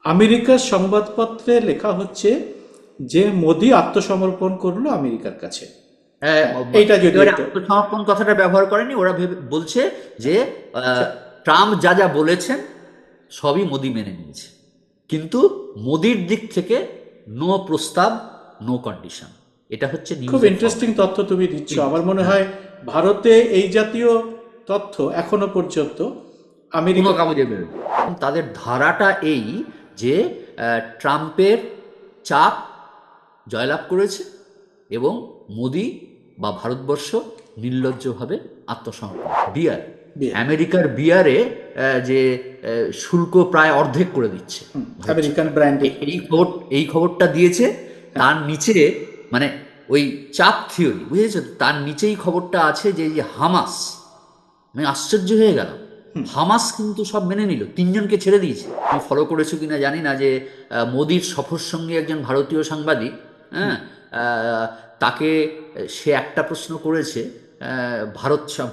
আমেরিকার সংবাদপত্রে লেখা হচ্ছে যে মোদি আত্মসমর্পণ করলো আমেরিকার কাছে। আহ, এইটা যদি একেবারে একটু। আত্মসমর্পণ কথাটা ব্যবহার করেনি, ওরা বলছে যে আহ, সে- ট্রাম্প যা যা বলেছেন সবই মোদি মেনে নিয়েছে, কিন্তু মোদির দিক থেকে নো প্রস্তাব, নো কন্ডিশন। এটা হচ্ছে খুব নিউজের ইন্টারেস্টিং ফরম্যাট। তথ্য তুমি দিচ্ছ। আমার মনে হ্যাঁ, হয় ভারতে এই জাতীয় তথ্য এখনো পর্যন্ত কোনো আমেরিকা। কাগজে বেরোয় তাদের ধারাটা এই যে ট্রাম্পের চাপ জয়লাভ করেছে এবং মোদি বা ভারতবর্ষ নির্লজ্জভাবে আত্মসমর্পণ। বিয়ার, বিয়ে। আমেরিকার বিয়ারে যে শুল্ক প্রায় অর্ধেক করে দিচ্ছে ভারত আমেরিকান সরকার। ব্র্যান্ডের। এই খবরটা দিয়েছে। তার নিচে মানে ওই চাপ থিওরি, বুঝেছো তো? তার নিচেই খবরটা আছে যে এই যে হামাস, আমি আশ্চর্য হয়ে গেলাম। হামাস কিন্তু সব মেনে নিল, তিনজনকে ছেড়ে দিয়েছে। তুমি ফলো করেছো কিনা জানি না যে মোদির সফর সঙ্গে একজন ভারতীয় সাংবাদিক, হ্যাঁ, আহ, তাকে সে একটা প্রশ্ন করেছে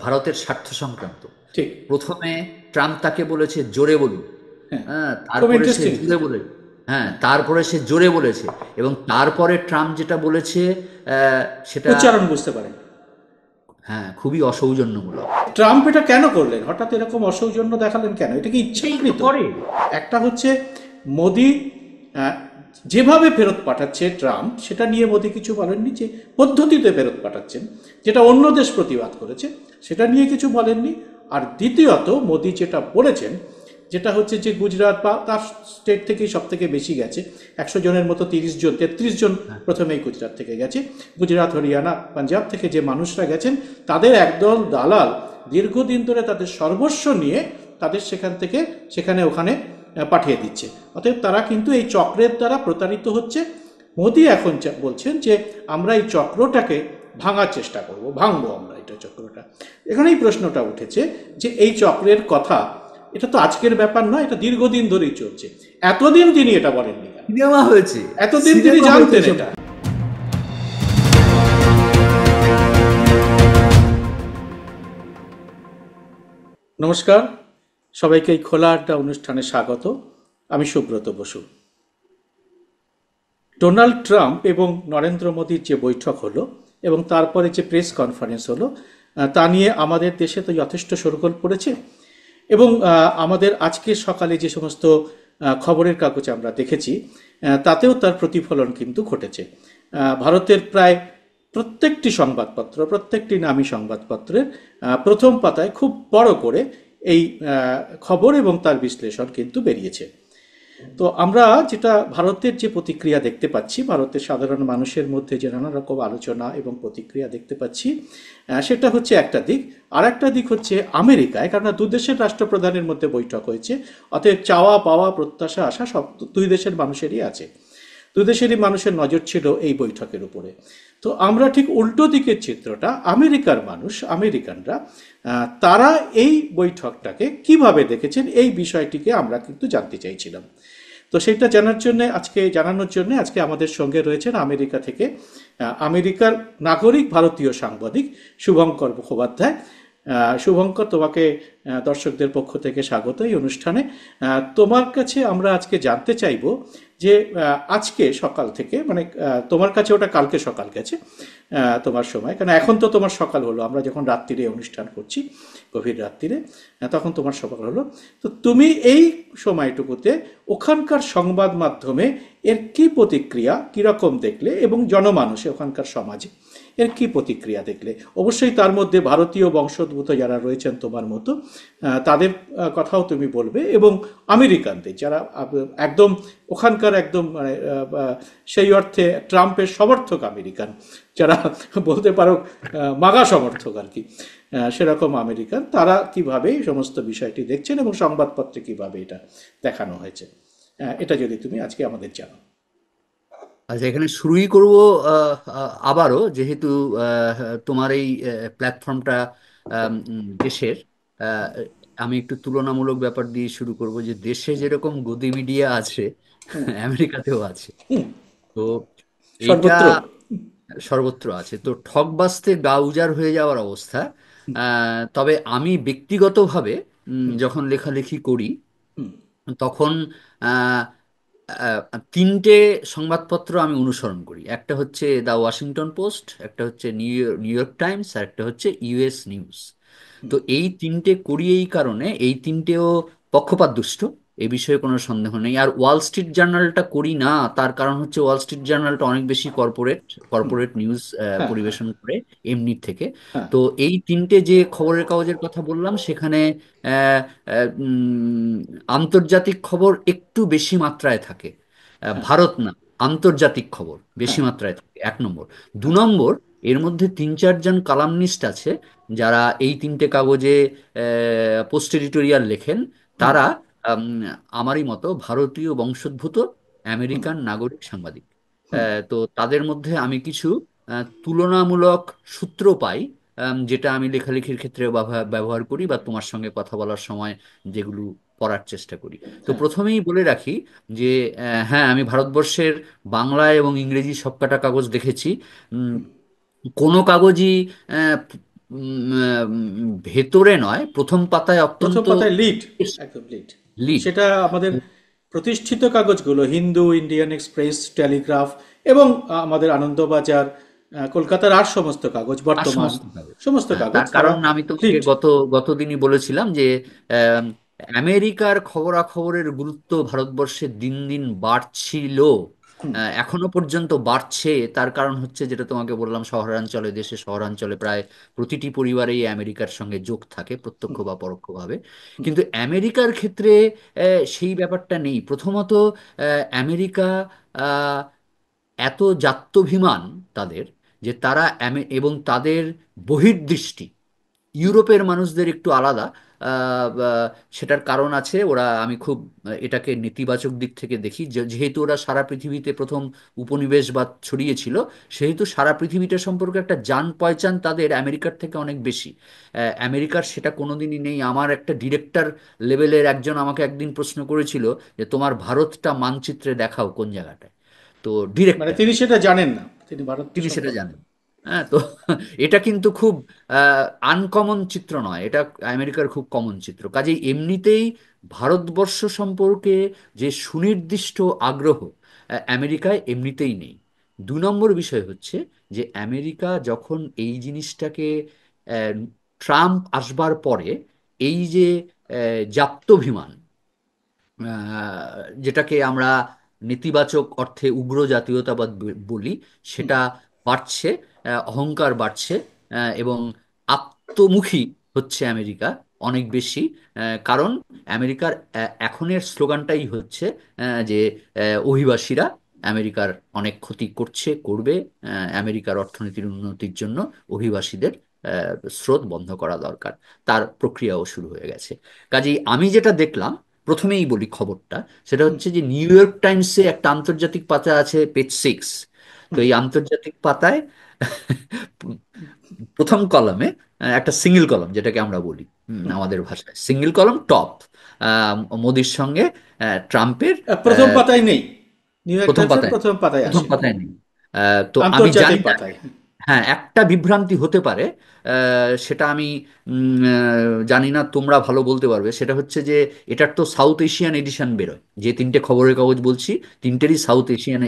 ভারতের স্বার্থ সংক্রান্ত। ঠিক। প্রথমে ট্রাম্প তাকে বলেছে জোরে বলুন, হ্যাঁ, হ্যাঁ, খুব তারপরে সে ইন্টারেস্টিং। জোরে বলে, হ্যাঁ, তারপরে সে জোরে বলেছে, এবং তারপরে ট্রাম্প যেটা বলেছে সেটা, উচ্চারণ বুঝতে পারেন। হ্যাঁ, খুবই অসৌজন্যমূলক। ট্রাম্প এটা কেন করলেন, হঠাৎ এরকম অসৌজন্য দেখালেন কেন? এটা কি এই তো ইচ্ছাকৃত? করে। একটা হচ্ছে মোদি আহ, যেভাবে ফেরত পাঠাচ্ছে ট্রাম্প, সেটা নিয়ে মোদি কিছু বলেননি। যে পদ্ধতিতে ফেরত পাঠাচ্ছেন, যেটা অন্য দেশ প্রতিবাদ করেছে, সেটা নিয়ে কিছু বলেননি। আর দ্বিতীয়ত মোদি যেটা বলেছেন, যেটা হচ্ছে যে গুজরাট বা তার স্টেট থেকেই সব থেকে বেশি গেছে, 100 জনের মতো 30 জন 33 জন হ্যাঁ, প্রথমেই গুজরাট থেকে গেছে। গুজরাট, হরিয়ানা, পাঞ্জাব থেকে যে মানুষরা গেছেন, তাদের একদল দালাল দীর্ঘদিন ধরে তাদের সর্বস্ব নিয়ে তাদের সেখান থেকে সেখানে ওখানে পাঠিয়ে দিচ্ছে। অতএব তারা কিন্তু এই চক্রের দ্বারা প্রতারিত হচ্ছে। মোদি এখন বলছেন যে আমরা এই চক্রটাকে ভাঙার চেষ্টা করব, ভাঙবো আমরা এটা চক্রটা। এখানেই প্রশ্নটা উঠেছে যে এই চক্রের কথা, এটা তো আজকের ব্যাপার নয়, এটা দীর্ঘদিন ধরেই চলছে। এতদিন তিনি এটা বলেননি কেন? সিনেমা হয়েছে, এতদিন তিনি সিনেমা হয়েছে জানতেন সব। এটা। নমস্কার, সবাইকে এই খোলা আড্ডা অনুষ্ঠানে স্বাগত। আমি সুব্রত বসু। ডোনাল্ড ট্রাম্প এবং নরেন্দ্র মোদীর যে বৈঠক হলো এবং তারপরে যে প্রেস কনফারেন্স হলো, তা নিয়ে আমাদের দেশে তো যথেষ্ট শোরগোল পড়েছে। এবং আমাদের আজকে সকালে যে সমস্ত খবরের কাগজ আমরা দেখেছি, তাতেও তার প্রতিফলন কিন্তু ঘটেছে। ভারতের প্রায় প্রত্যেকটি সংবাদপত্র, প্রত্যেকটি নামী সংবাদপত্রের প্রথম পাতায় খুব বড় করে এই খবর এবং তার বিশ্লেষণ কিন্তু বেরিয়েছে। তো আমরা যেটা ভারতের যে প্রতিক্রিয়া দেখতে পাচ্ছি, ভারতের সাধারণ মানুষের মধ্যে যে নানা রকম আলোচনা এবং প্রতিক্রিয়া দেখতে পাচ্ছি, সেটা হচ্ছে একটা দিক। আর একটা দিক হচ্ছে আমেরিকায়, কারণ দু দেশের রাষ্ট্রপ্রধানের মধ্যে বৈঠক হয়েছে। অতএব চাওয়া পাওয়া প্রত্যাশা আশা সব দুই দেশের মানুষেরই আছে। দু দেশেরই মানুষের নজর ছিল এই বৈঠকের উপরে। তো আমরা ঠিক উল্টো দিকের চিত্রটা, আমেরিকার মানুষ, আমেরিকানরা তারা এই বৈঠকটাকে কিভাবে দেখেছেন, এই বিষয়টিকে আমরা কিন্তু জানতে চাইছিলাম। তো সেটা জানানোর জন্য আজকে আমাদের সঙ্গে রয়েছেন আমেরিকা থেকে আমেরিকার নাগরিক ভারতীয় সাংবাদিক শুভঙ্কর মুখোপাধ্যায়। শুভঙ্কর, তোমাকে দর্শকদের পক্ষ থেকে স্বাগত এই অনুষ্ঠানে। তোমার কাছে আমরা আজকে জানতে চাইব যে আজকে সকাল থেকে, মানে তোমার কাছে ওটা কালকে সকাল গেছে তোমার সময়, কারণ এখন তো তোমার সকাল হলো, আমরা যখন রাত্রিরে অনুষ্ঠান করছি, গভীর রাত্রিরে, তখন তোমার সকাল হলো। তো তুমি এই সময়টুকুতে ওখানকার সংবাদ মাধ্যমে এর কি প্রতিক্রিয়া, কীরকম দেখলে, এবং জনমানুষে ওখানকার সমাজে এর কি প্রতিক্রিয়া দেখলে? অবশ্যই তার মধ্যে ভারতীয় বংশোদ্ভূত যারা রয়েছেন তোমার মতো, তাদের কথাও তুমি বলবে, এবং আমেরিকানদের যারা একদম ওখানকার একদম মানে সেই অর্থে ট্রাম্পের সমর্থক আমেরিকান, যারা বলতে পারো মাগা সমর্থক আর কি, সেরকম আমেরিকান, তারা কিভাবে এই সমস্ত বিষয়টি দেখছেন এবং সংবাদপত্রে কিভাবে এটা দেখানো হয়েছে, এটা যদি তুমি আজকে আমাদের জানো। আচ্ছা, এখানে শুরুই করব আবারও, যেহেতু তোমার এই প্ল্যাটফর্মটা দেশের, আহ, আমি একটু তুলনামূলক ব্যাপার দিয়ে শুরু করব যে দেশে যেরকম গদি মিডিয়া আছে আমেরিকাতেও আছে। তো এইটা সর্বত্র। সর্বত্র আছে, তো ঠকবাজতে গা উজাড় হয়ে যাওয়ার অবস্থা। তবে আমি ব্যক্তিগতভাবে যখন লেখালেখি করি তখন আহ, তিনটে সংবাদপত্র আমি অনুসরণ করি। একটা হচ্ছে দ্য ওয়াশিংটন পোস্ট, একটা হচ্ছে নিউ ইয়র্ক টাইমস, আর একটা হচ্ছে ইউএস নিউজ। হুম, তো এই তিনটে করি এই কারণে, এই তিনটেও পক্ষপাত দুষ্ট, এ বিষয়ে কোনো সন্দেহ নেই। আর ওয়াল স্ট্রিট জার্নালটা করি না, তার কারণ হচ্ছে ওয়াল স্ট্রিট জার্নালটা অনেক বেশি কর্পোরেট হুম, কর্পোরেট নিউজ হ্যাঁ, হ্যাঁ, পরিবেশন করে এমনি থেকে। হ্যাঁ, তো এই তিনটে যে খবরের কাগজের কথা বললাম, সেখানে আহ, আহ, উম, আন্তর্জাতিক খবর একটু বেশি মাত্রায় থাকে। হ্যাঁ, ভারত না, আন্তর্জাতিক খবর বেশি হ্যাঁ, মাত্রায় থাকে, এক নম্বর। দু হ্যাঁ, নম্বর, এর মধ্যে তিন চারজন কালামনিস্ট আছে যারা এই তিনটে কাগজে পোস্ট এডিটোরিয়াল লেখেন। হুম, তারা আম, আমারই মতো ভারতীয় বংশোদ্ভূত হুম, আমেরিকান নাগরিক সাংবাদিক। হুম, তো তাদের মধ্যে আমি কিছু তুলনামূলক সূত্র পাই, যেটা আমি লেখালেখির ক্ষেত্রে ব্যবহার করি, বা তোমার সঙ্গে কথা বলার সময় যেগুলো পড়ার চেষ্টা করি। তো হ্যাঁ, প্রথমেই বলে রাখি যে হ্যাঁ, আমি ভারতবর্ষের বাংলা এবং ইংরেজি সবকটা কাগজ দেখেছি। উম, কোনো কাগজই ভেতরে নয়, প্রথম পাতায় প্রথম অত্যন্ত পাতায় লিড, একদম লিড। লিড। সেটা আমাদের প্রতিষ্ঠিত কাগজগুলো হিন্দু, ইন্ডিয়ান এক্সপ্রেস, টেলিগ্রাফ এবং আমাদের আনন্দবাজার, কলকাতার আর সমস্ত কাগজ, আর বর্তমান সমস্ত কাগজ। সমস্ত হ্যাঁ, কাগজ তার তারা কারণ আমি তোমাকে লিড। গতদিনই বলেছিলাম যে আম, আমেরিকার খবরাখবরের গুরুত্ব ভারতবর্ষে দিন দিন বাড়ছিল, এখনো পর্যন্ত বাড়ছে। তার কারণ হচ্ছে, যেটা তোমাকে বললাম, শহরাঞ্চলে, দেশে শহরাঞ্চলে প্রায় প্রতিটি পরিবারেই আমেরিকার সঙ্গে যোগ থাকে, প্রত্যক্ষ বা পরোক্ষভাবে। কিন্তু আমেরিকার ক্ষেত্রে সেই ব্যাপারটা নেই। প্রথমত, আমেরিকা আহ, এত জাত্যভিমান তাদের, যে তারা এবং তাদের বহির্দৃষ্টি ইউরোপের মানুষদের একটু আলাদা। বা সেটার কারণ আছে। ওরা, আমি খুব এটাকে নেতিবাচক দিক থেকে দেখি, যেহেতু ওরা সারা পৃথিবীতে প্রথম উপনিবেশবাদ ছড়িয়েছিল, সেহেতু সারা পৃথিবীটা সম্পর্কে একটা জান পয়চান তাদের আমেরিকার থেকে অনেক বেশি। আমেরিকার সেটা কোনোদিনই নেই। আমার একটা ডিরেক্টর লেভেলের একজন আমাকে একদিন প্রশ্ন করেছিল যে তোমার ভারতটা মানচিত্রে দেখাও কোন জায়গাটায়। তো মানে ডিরেক্টর, তিনি সেটা জানেন না, তিনি ভারত তিনি সেটা সম্পর্কে। জানেন। হ্যাঁ, তো এটা কিন্তু খুব আনকমন চিত্র নয়, এটা আমেরিকার খুব কমন চিত্র। কাজেই এমনিতেই ভারতবর্ষ সম্পর্কে যে সুনির্দিষ্ট আগ্রহ আমেরিকায় এমনিতেই নেই। দু নম্বর বিষয় হচ্ছে যে আমেরিকা যখন এই জিনিসটাকে, আহ, ট্রাম্প আসবার পরে, এই যে জাত্যভিমান, যেটাকে আমরা নেতিবাচক অর্থে উগ্র জাতীয়তাবাদ বলি, সেটা বাড়ছে, অহংকার বাড়ছে, এবং আত্মমুখী হচ্ছে আমেরিকা অনেক বেশি। কারণ আমেরিকার এখনের স্লোগানটাই হচ্ছে যে অভিবাসীরা আমেরিকার অনেক ক্ষতি করছে, করবে। আমেরিকার অর্থনীতির উন্নতির জন্য অভিবাসীদের স্রোত বন্ধ করা দরকার। তার প্রক্রিয়াও শুরু হয়ে গেছে। কাজেই আমি যেটা দেখলাম, প্রথমেই বলি খবরটা, সেটা হচ্ছে যে নিউ ইয়র্ক টাইমসে একটা আন্তর্জাতিক পাতা আছে, পেজ 6। তো এই আন্তর্জাতিক পাতায় প্রথম কলামে একটা সিঙ্গেল কলাম, যেটাকে আমরা বলি আমাদের ভাষায় সিঙ্গেল কলাম টপ, মোদির সঙ্গে ট্রাম্পের প্রথম পাতায় নেই, নিউ ইয়র্ক প্রথম টাইমসের পাতায় প্রথম পাতায় প্রথম আসে, পাতায় নেই। তো আমি জানি আন্তর্জাতিক না, পাতায়। হ্যাঁ, একটা বিভ্রান্তি হতে পারে। সেটা আমি জানি না, তোমরা ভালো বলতে পারবে। সেটা হচ্ছে যে এটার তো সাউথ এশিয়ান এডিশন বেরোয়, যে তিনটে খবরের কাগজ বলছি, তিনটেরই সাউথ এশিয়ান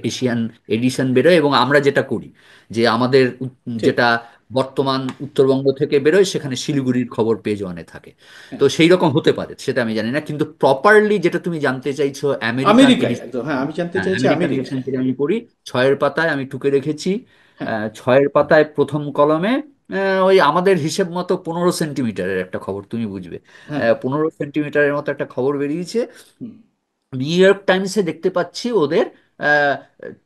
এশিয়ান এডিশন বেরোয়। এবং আমরা যেটা করি, যে আমাদের ঠিক। যেটা বর্তমান উত্তরবঙ্গ থেকে বেরোয়, সেখানে শিলিগুড়ির খবর পেজ 1-এ থাকে। তো হ্যাঁ, সেই রকম হতে পারে, সেটা আমি জানি না। কিন্তু প্রপারলি যেটা তুমি জানতে চাইছো, আমেরিকান আমেরিকায় এডিশন, একদম, হ্যাঁ আমি জানতে হ্যাঁ, চাইছি আমেরিকান এডিশন আমেরিকায়। থেকে আমি পড়ি। 6-এর পাতায় আমি টুকে রেখেছি। হ্যাঁ, 6-এর পাতায় প্রথম কলমে ওই আমাদের হিসেব মতো 15 সেন্টিমিটারের একটা খবর, তুমি বুঝবে। হ্যাঁ, 15 সেন্টিমিটারের মতো একটা খবর বেরিয়েছে। হুম, নিউ ইয়র্ক টাইমসে দেখতে পাচ্ছি ওদের আহ,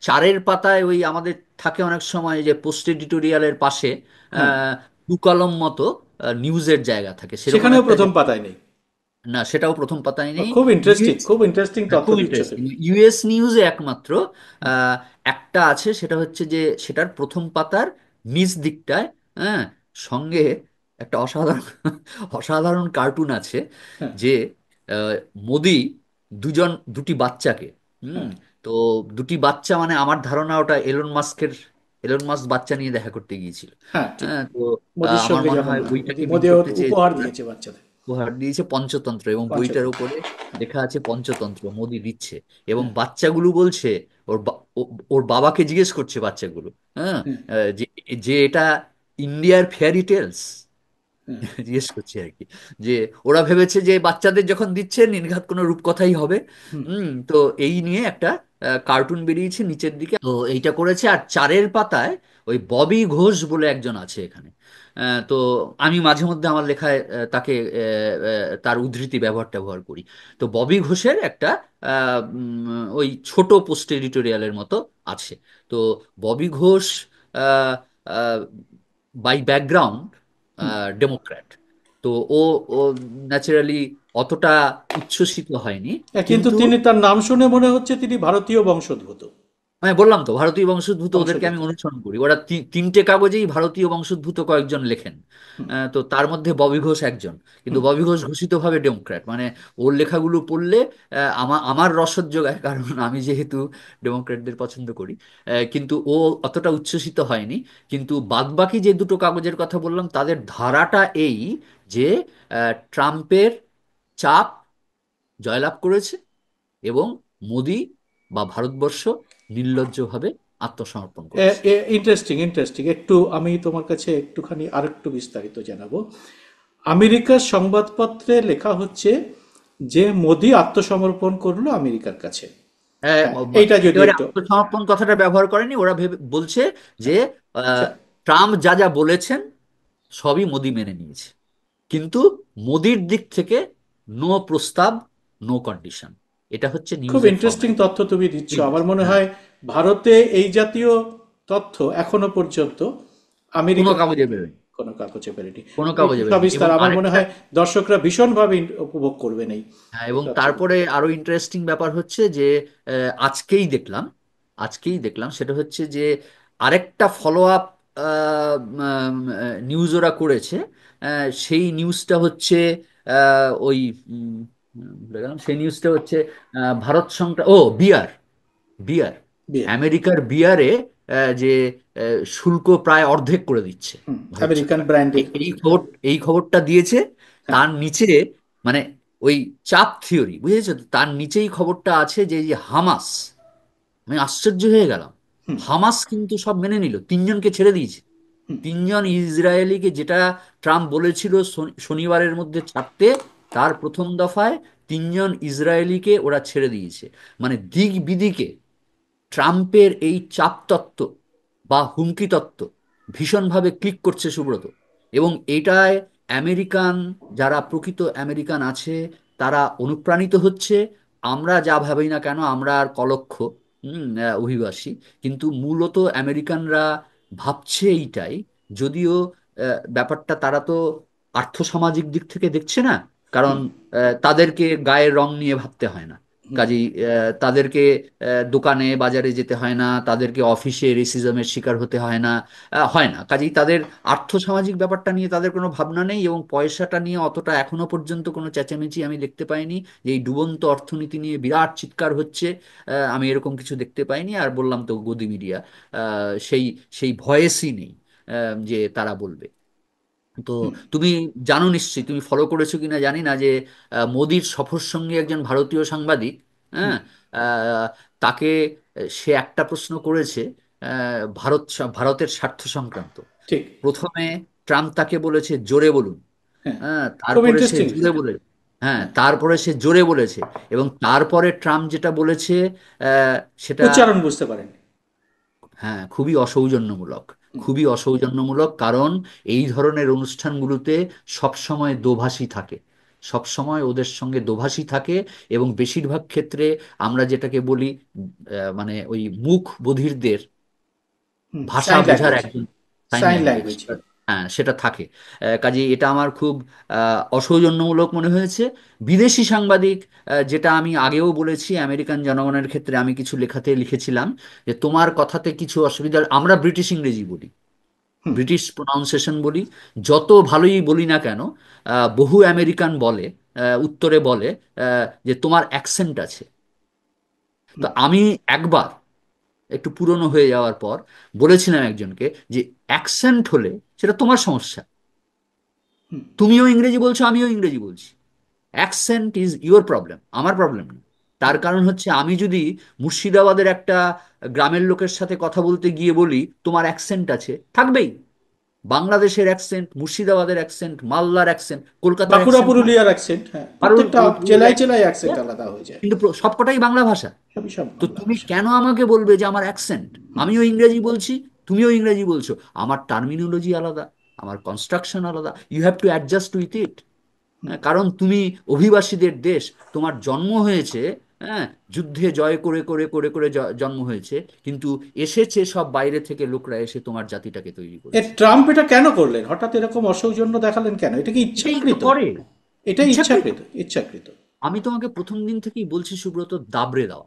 4-এর পাতায়, ওই আমাদের থাকে অনেক সময় যে পোস্ট এডিটোরিয়ালের পাশে হ্যাঁ, দু কলম মতো নিউজের জায়গা থাকে, সেরকম সেখানেও একটা প্রথম পাতায় নেই। না, সেটাও প্রথম পাতায় নেই। খুব ইন্টারেস্টিং, ইউএস, খুব ইন্টারেস্টিং হ্যাঁ, তথ্য খুব দিচ্ছ ইন্টারেস্টিং। তুমি। ইউএস নিউজে একমাত্র আহ, একটা আছে, সেটা হচ্ছে যে সেটার প্রথম পাতার নিচ দিকটায়, হ্যাঁ, সঙ্গে একটা অসাধারণ অসাধারণ কার্টুন আছে, হ্যাঁ, যে আহ, মোদি দুটি বাচ্চাকে, হুম, হ্যাঁ, তো দুটি বাচ্চা, মানে আমার ধারণা ওটা এলন মাস্ক বাচ্চা নিয়ে দেখা করতে গিয়েছিল। হ্যাঁ ঠিক। হ্যাঁ, তো মোদির আমার সঙ্গে মনে যখন হয় ওইটাকে মিন মোদি করতে চেয়েছিল উপহার ওরা। দিয়েছে বাচ্চাদের। উপহার দিয়েছে পঞ্চতন্ত্র, এবং বইটার পঞ্চতন্ত্র। উপরে লেখা আছে পঞ্চতন্ত্র মোদি দিচ্ছে। এবং হ্যাঁ, বাচ্চাগুলো বলছে, ওর বাবাকে জিজ্ঞেস করছে বাচ্চাগুলো, হ্যাঁ, হ্যাঁ, যে যে এটা ইন্ডিয়ার ফেয়ারি টেলস, হ্যাঁ, জিজ্ঞেস করছি আর কি। যে ওরা ভেবেছে যে বাচ্চাদের যখন দিচ্ছে নির্ঘাত কোনো রূপকথাই হবে। হুম, তো এই নিয়ে একটা কার্টুন বেরিয়েছে নিচের দিকে, তো এইটা করেছে। আর চারের পাতায় ওই ববি ঘোষ বলে একজন আছে এখানে। তো আমি মাঝে মধ্যে আমার লেখায় তাকে তার উদ্ধৃতি ব্যবহার করি। তো ববি ঘোষের একটা ওই ছোট পোস্ট এডিটোরিয়ালের মতো আছে। তো Bobby Ghosh by background hmm. Democrat. তো ও ও ন্যাচারালি অতটা উচ্ছ্বসিত হয়নি, কিন্তু কিন্তু তিনি, তার নাম শুনে মনে হচ্ছে তিনি ভারতীয় বংশোদ্ভূত। আমি বললাম তো ভারতীয় বংশোদ্ভূত, ওদেরকে আমি বংশোদ্ভূত। অনুসরণ করি। ওরা তিনটে কাগজেই ভারতীয় বংশোদ্ভূত কয়েকজন লেখেন। হুম, তো তার মধ্যে ববি ঘোষ একজন। কিন্তু হুম, ববি ঘোষ ঘোষিতভাবে ডেমোক্র্যাট, মানে ওর লেখাগুলো পড়লে আমার রসদ যোগায়, কারণ আমি যেহেতু ডেমোক্র্যাটদের পছন্দ করি। কিন্তু ও অতটা উচ্ছ্বসিত হয়নি। কিন্তু বাদবাকি যে দুটো কাগজের কথা বললাম তাদের ধারাটা এই, যে ট্রাম্পের চাপ জয়লাভ করেছে, এবং মোদি বা ভারতবর্ষ নির্লজ্জভাবে আত্মসমর্পণ করেছে। Interesting, interesting. একটু আমি তোমার কাছে একটুখানি আরেকটু বিস্তারিত জানাবো। আমেরিকার সংবাদপত্রে লেখা হচ্ছে যে মোদি আত্মসমর্পণ করলো আমেরিকার কাছে। হ্যাঁ, এইটা যদি একেবারে একটু। আত্মসমর্পণ কথাটা ব্যবহার করেনি, ওরা বলছে যে হ্যাঁ, আহ, আচ্ছা। ট্রাম্প যা যা বলেছেন সবই মোদি মেনে নিয়েছে, কিন্তু মোদির দিক থেকে নো প্রস্তাব, নো কন্ডিশন। এটা হচ্ছে খুব নিউজের ইন্টারেস্টিং ফরম্যাট। তথ্য তুমি দিচ্ছ। আমার মনে হ্যাঁ, হয় ভারতে এই জাতীয় তথ্য এখনো পর্যন্ত কোনো আমেরিকা কাগজে বেরোয়নি, কোনো কাগজে বেরেনি। কোনো একটু কাগজে বেরোয়নি। এবং সবিস্তার, আমার মনে আরেকটা, হয় দর্শকরা ভীষণভাবে উপভোগ করবেন এই হ্যাঁ, এই এবং তথ্যগুলো। তারপরে আরো ইন্টারেস্টিং ব্যাপার হচ্ছে যে আজকেই দেখলাম, সেটা হচ্ছে যে আরেকটা ফলো আপ নিউজ ওরা করেছে। সেই নিউজটা হচ্ছে ওই ভুলে গেলাম, সেই নিউজটা হচ্ছে ভারত সংক্রান্ত, বিয়ার, বিয়ার, বিয়ে। আমেরিকার বিয়ারে যে শুল্ক প্রায় অর্ধেক করে দিচ্ছে হুম। ভারত আমেরিকান সরকার। ব্র্যান্ডের। এই খবরটা দিয়েছে। হ্যাঁ। তার নিচে, মানে ওই চাপ থিওরি, বুঝেছো তো, তার নিচেই খবরটা আছে যে এই যে হামাস, আমি আশ্চর্য হয়ে গেলাম। হুম, হামাস কিন্তু সব মেনে নিল, তিনজনকে ছেড়ে দিয়েছে। হুম, তিনজন ইসরায়েলিকে, যেটা ট্রাম্প বলেছিল শনিবারের মধ্যে ছাড়তে, তার প্রথম দফায় তিনজন ইসরায়েলিকে ওরা ছেড়ে দিয়েছে। মানে দিক বিদিকে ট্রাম্পের এই চাপ তত্ত্ব বা হুমকি তত্ত্ব ভীষণভাবে ক্লিক করছে সুব্রত। এবং এটায় আমেরিকান, যারা প্রকৃত আমেরিকান আছে, তারা অনুপ্রাণিত হচ্ছে। আমরা যা ভাবি না কেন, আমরা আর কলক্ষ অভিবাসী, কিন্তু মূলত আমেরিকানরা ভাবছে এইটাই। যদিও ব্যাপারটা তারা তো আর্থসামাজিক দিক থেকে দেখছে না, কারণ তাদেরকে গায়ের রং নিয়ে ভাবতে হয় না। হুম, কাজেই তাদেরকে দোকানে বাজারে যেতে হয় না, তাদেরকে অফিসে রেসিজমের শিকার হতে হয় না। কাজেই তাদের আর্থসামাজিক ব্যাপারটা নিয়ে তাদের কোনো ভাবনা নেই, এবং পয়সাটা নিয়ে অতটা এখনো পর্যন্ত কোনো চেঁচামেচি আমি দেখতে পাইনি। যে এই ডুবন্ত অর্থনীতি নিয়ে বিরাট চিৎকার হচ্ছে, আমি এরকম কিছু দেখতে পাইনি। আর বললাম তো, গদি মিডিয়া সেই সেই ভয়েসই নেই যে তারা বলবে। তো হুম, তুমি জানো নিশ্চয়ই, তুমি ফলো করেছো কিনা জানি না, যে মোদির সফর সঙ্গী একজন ভারতীয় সাংবাদিক, হুম। হ্যাঁ, তাকে সে একটা প্রশ্ন করেছে ভারতের স্বার্থ সংক্রান্ত। ঠিক। প্রথমে ট্রাম্প তাকে বলেছে জোরে বলুন, হ্যাঁ, হ্যাঁ, খুব তারপরে সে ইন্টারেস্টিং জোরে সেটা। বলে, হ্যাঁ, হ্যাঁ, তারপরে সে জোরে বলেছে। এবং তারপরে ট্রাম্প যেটা বলেছে আহ, সেটা, উচ্চারণ বুঝতে পারেন। হ্যাঁ, খুবই অসৌজন্যমূলক, হুম, খুবই অসৌজন্যমূলক। কারণ এই ধরনের অনুষ্ঠানগুলোতে সবসময় দোভাষী থাকে, সবসময় ওদের সঙ্গে দোভাষী থাকে। এবং বেশিরভাগ ক্ষেত্রে আমরা যেটাকে বলি মানে ওই মুখ বধিরদের হুম। ভাষা সাইন বোঝার ল্যাঙ্গুয়েজ। একজন সাইন সাইন ল্যাঙ্গুয়েজ, ল্যাঙ্গুয়েজ। হ্যাঁ, সেটা থাকে। কাজেই এটা আমার খুব অসৌজন্যমূলক মনে হয়েছে। বিদেশি সাংবাদিক, যেটা আমি আগেও বলেছি, আমেরিকান জনগণের ক্ষেত্রে আমি কিছু লেখাতে লিখেছিলাম যে তোমার কথাতে কিছু অসুবিধা, আমরা ব্রিটিশ ইংরেজি বলি, হুম, ব্রিটিশ প্রোনাউন্সিয়েশন বলি, যত ভালোই বলি না কেন, বহু আমেরিকান বলে, উত্তরে বলে যে তোমার অ্যাকসেন্ট আছে। তো হুম, আমি একবার একটু পুরনো হয়ে যাওয়ার পর বলেছিলাম একজনকে যে অ্যাকসেন্ট হলে সেটা তোমার সমস্যা, তুমিও ইংরেজি বলছো, আমিও ইংরেজি বলছি। অ্যাকসেন্ট ইজ ইউর প্রবলেম, আমার প্রবলেম না। তার কারণ হচ্ছে আমি যদি মুর্শিদাবাদের একটা গ্রামের লোকের সাথে কথা বলতে গিয়ে বলি তোমার অ্যাকসেন্ট আছে, থাকবেই। বাংলাদেশের অ্যাকসেন্ট, মুর্শিদাবাদের অ্যাকসেন্ট, মালদার অ্যাকসেন্ট, কলকাতার বাঁকুড়া অ্যাকসেন্ট, পুরুলিয়ার অ্যাকসেন্ট, হ্যাঁ, কারোর প্রত্যেকটা জেলায় জেলায় অ্যাকসেন্ট আলাদা হয়ে যায়। কিন্তু সবকটাই বাংলা ভাষা। সবই সব তো বাংলা তুমি ভাষা। কেন আমাকে বলবে যে আমার অ্যাকসেন্ট? আমিও ইংরেজি বলছি, তুমিও ইংরেজি বলছো, আমার টার্মিনোলজি আলাদা, আমার কনস্ট্রাকশন আলাদা, you have to adjust with it. কারণ তুমি অভিবাসীদের দেশ, তোমার জন্ম হয়েছে, হ্যাঁ, যুদ্ধে জয় করে করে করে করে জন্ম হয়েছে, কিন্তু এসেছে সব বাইরে থেকে লোকরা এসে তোমার জাতিটাকে তৈরি করেছে। ট্রাম্প এটা কেন করলেন, হঠাৎ এরকম অসৌজন্য দেখালেন কেন? এটা কি এটাই তো ইচ্ছাকৃত? করে, এটাই ইচ্ছাকৃত। ইচ্ছাকৃত, ইচ্ছাকৃত। আমি তোমাকে প্রথম দিন থেকেই বলছি সুব্রত, দাবড়ে দাও।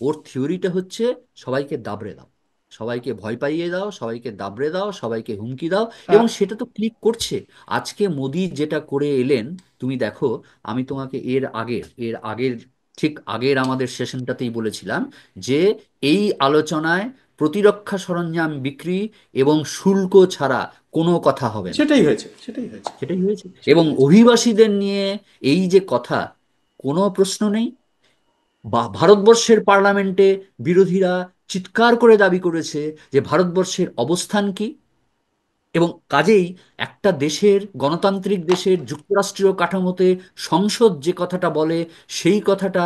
ওর থিওরিটা হচ্ছে সবাইকে দাবড়ে দাও, সবাইকে ভয় পাইয়ে দাও, সবাইকে দাবড়ে দাও, সবাইকে হুমকি দাও, এবং সেটা তো ক্লিক করছে। আজকে মোদি যেটা করে এলেন, তুমি দেখো, আমি তোমাকে এর আগের ঠিক আগের আমাদের সেশনটাতেই বলেছিলাম যে এই আলোচনায় প্রতিরক্ষা সরঞ্জাম বিক্রি এবং শুল্ক ছাড়া কোনো কথা হবে না। সেটাই হয়েছে, সেটাই হয়েছে, সেটাই হয়েছে। এবং সেটাই হয়েছে। অভিবাসীদের নিয়ে এই যে কথা, কোনো প্রশ্ন নেই। বা ভারতবর্ষের পার্লামেন্টে বিরোধীরা চিৎকার করে দাবি করেছে যে ভারতবর্ষের অবস্থান কি। এবং কাজেই একটা দেশের, গণতান্ত্রিক দেশের যুক্তরাষ্ট্রীয় কাঠামোতে সংসদ যে কথাটা বলে, সেই কথাটা